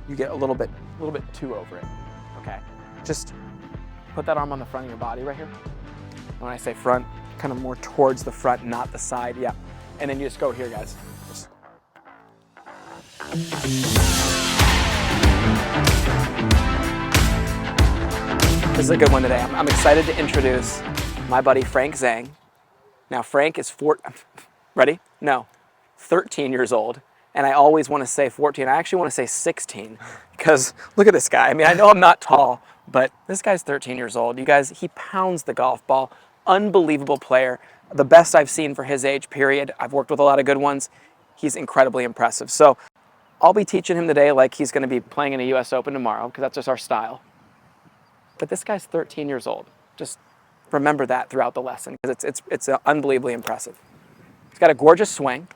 you get a little bit too over it, okay? Just put that arm on the front of your body right here. And when I say front, kind of more towards the front, not the side, yeah. And then you just go here, guys. Just. This is a good one today. I'm excited to introduce my buddy Frank Zhang. Now Frank is 13 years old. And I always want to say 14. I actually want to say 16 because look at this guy. I mean, I know I'm not tall, but this guy's 13 years old. You guys, he pounds the golf ball. Unbelievable player. The best I've seen for his age, period. I've worked with a lot of good ones. He's incredibly impressive. So I'll be teaching him today like he's going to be playing in a US Open tomorrow because that's just our style. But this guy's 13 years old. Just remember that throughout the lesson because it's unbelievably impressive. He's got a gorgeous swing.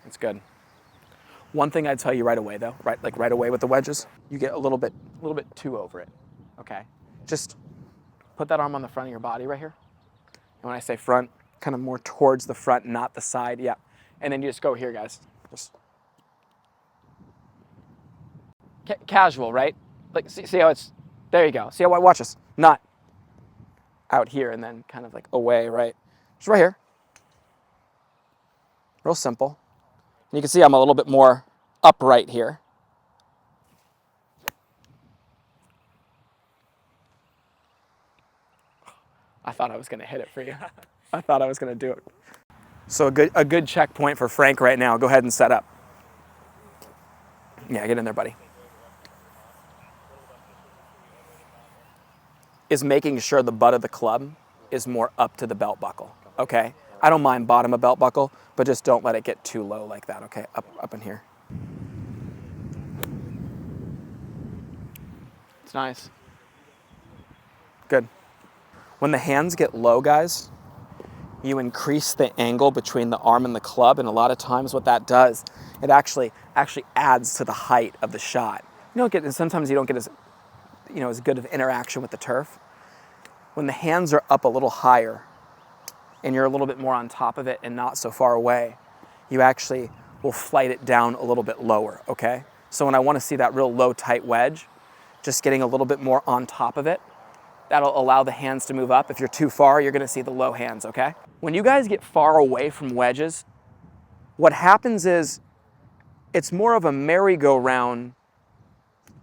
It's good. One thing I'd tell you right away though, right away with the wedges, you get a little bit too over it, okay? Just put that arm on the front of your body right here. And when I say front, kind of more towards the front, not the side, yeah. And then you just go here, guys. Just casual, right? Like, see how it's, there you go. See how, watch this, not out here and then kind of like away, right? Just right here. Real simple. And you can see I'm a little bit more upright here. I thought I was going to hit it for you. I thought I was going to do it. So a good checkpoint for Frank right now. Go ahead and set up. Yeah, get in there, buddy. Is making sure the butt of the club is more up to the belt buckle, okay? I don't mind bottom of belt buckle, but just don't let it get too low like that, okay? Up in here. It's nice. Good. When the hands get low, guys, you increase the angle between the arm and the club, and a lot of times what that does, it actually adds to the height of the shot. Sometimes you don't get as good of interaction with the turf. When the hands are up a little higher and you're a little bit more on top of it and not so far away, you actually will flight it down a little bit lower, okay? So when I want to see that real low, tight wedge, just getting a little bit more on top of it, that'll allow the hands to move up. If you're too far, you're going to see the low hands, okay? When you guys get far away from wedges, what happens is it's more of a merry-go-round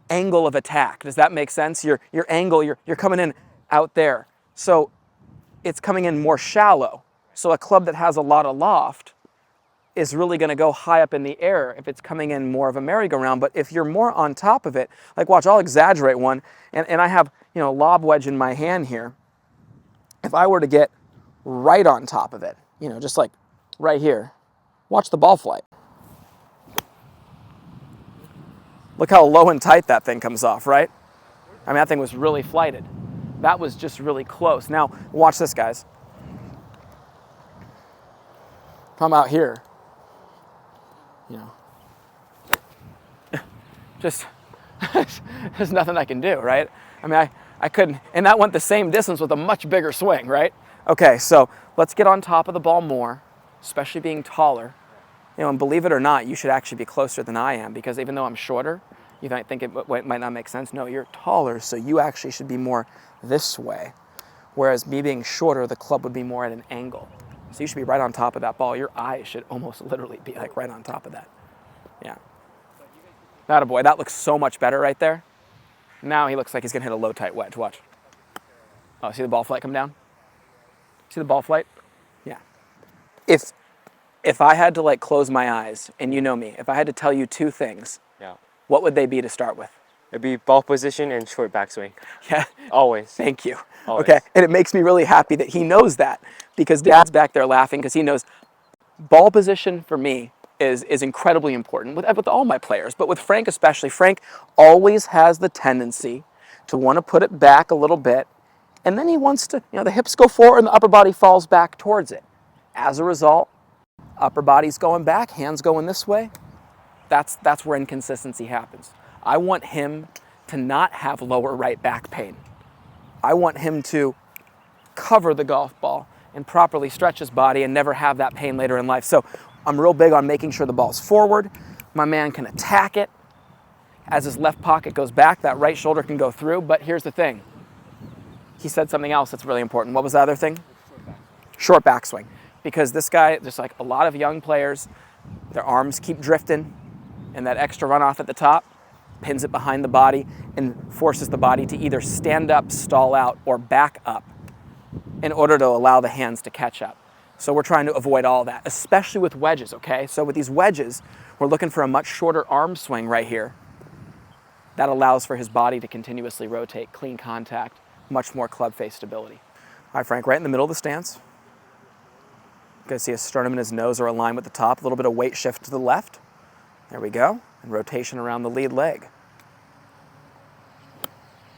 angle of attack. Does that make sense? Your angle, you're coming in out there. So it's coming in more shallow. So a club that has a lot of loft is really going to go high up in the air if it's coming in more of a merry-go-round. But if you're more on top of it, like watch, I'll exaggerate one, and I have a lob wedge in my hand here. If I were to get right on top of it, just like right here, watch the ball flight. Look how low and tight that thing comes off, right? I mean, that thing was really flighted. That was just really close. Now, watch this, guys. If I'm out here, just, there's nothing I can do, right? I mean, I couldn't, and that went the same distance with a much bigger swing, right? Okay, so let's get on top of the ball more, especially being taller. And believe it or not, you should actually be closer than I am because even though I'm shorter, you might think it might not make sense. No, you're taller, so you actually should be more this way. Whereas me being shorter, the club would be more at an angle. So you should be right on top of that ball. Your eyes should almost literally be like right on top of that. Yeah. Attaboy, that looks so much better right there. Now he looks like he's gonna hit a low, tight wedge. Watch. Oh, see the ball flight come down? See the ball flight? Yeah. If I had to close my eyes, and you know me, if I had to tell you two things, yeah, what would they be to start with? It'd be ball position and short backswing. Yeah. Always. Thank you. Always. Okay, and it makes me really happy that he knows that because Dad's back there laughing because he knows ball position for me is incredibly important with all my players, but with Frank especially. Frank always has the tendency to want to put it back a little bit, and then he wants to, the hips go forward and the upper body falls back towards it. As a result, upper body's going back, hands going this way. That's where inconsistency happens. I want him to not have lower right back pain. I want him to cover the golf ball and properly stretch his body and never have that pain later in life. So I'm real big on making sure the ball's forward. My man can attack it. As his left pocket goes back, that right shoulder can go through. But here's the thing. He said something else that's really important. What was the other thing? Short backswing. Because this guy, just like a lot of young players, their arms keep drifting, and that extra runoff at the top pins it behind the body and forces the body to either stand up, stall out, or back up in order to allow the hands to catch up. So we're trying to avoid all that, especially with wedges, okay? So with these wedges, we're looking for a much shorter arm swing right here. That allows for his body to continuously rotate, clean contact, much more club face stability. All right, Frank, right in the middle of the stance. You can see his sternum and his nose are aligned with the top, a little bit of weight shift to the left. There we go, and rotation around the lead leg.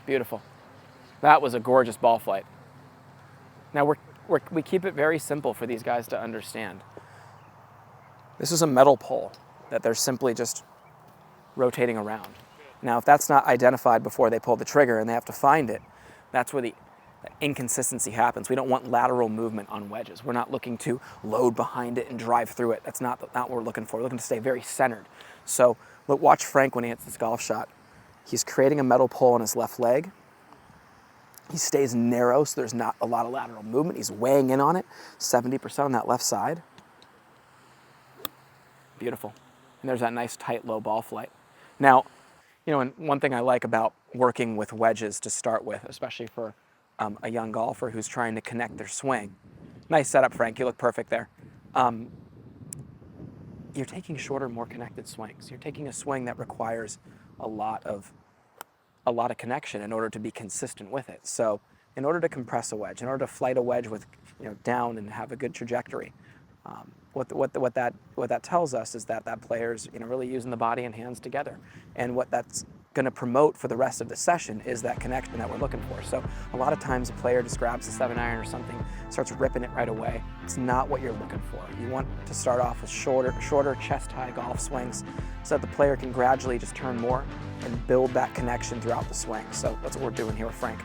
Beautiful. That was a gorgeous ball flight. Now we keep it very simple for these guys to understand. This is a metal pole that they're simply just rotating around. Now, if that's not identified before they pull the trigger and they have to find it, that's where the inconsistency happens. We don't want lateral movement on wedges. We're not looking to load behind it and drive through it. That's not what we're looking for. We're looking to stay very centered. So watch Frank when he hits this golf shot. He's creating a metal pole on his left leg. He stays narrow, so there's not a lot of lateral movement. He's weighing in on it, 70% on that left side. Beautiful. And there's that nice tight low ball flight. Now, you know, and one thing I like about working with wedges to start with, especially for a young golfer who's trying to connect their swing. Nice setup, Frank. You look perfect there. You're taking shorter, more connected swings. You're taking a swing that requires a lot of connection in order to be consistent with it. So in order to compress a wedge, in order to flight a wedge with, you know, down and have a good trajectory, what that tells us is that player's, you know, really using the body and hands together. And what that's going to promote for the rest of the session is that connection that we're looking for. So a lot of times a player just grabs the 7-iron or something, starts ripping it right away. It's not what you're looking for. You want to start off with shorter chest-high golf swings so that the player can gradually just turn more and build that connection throughout the swing. So that's what we're doing here with Frank.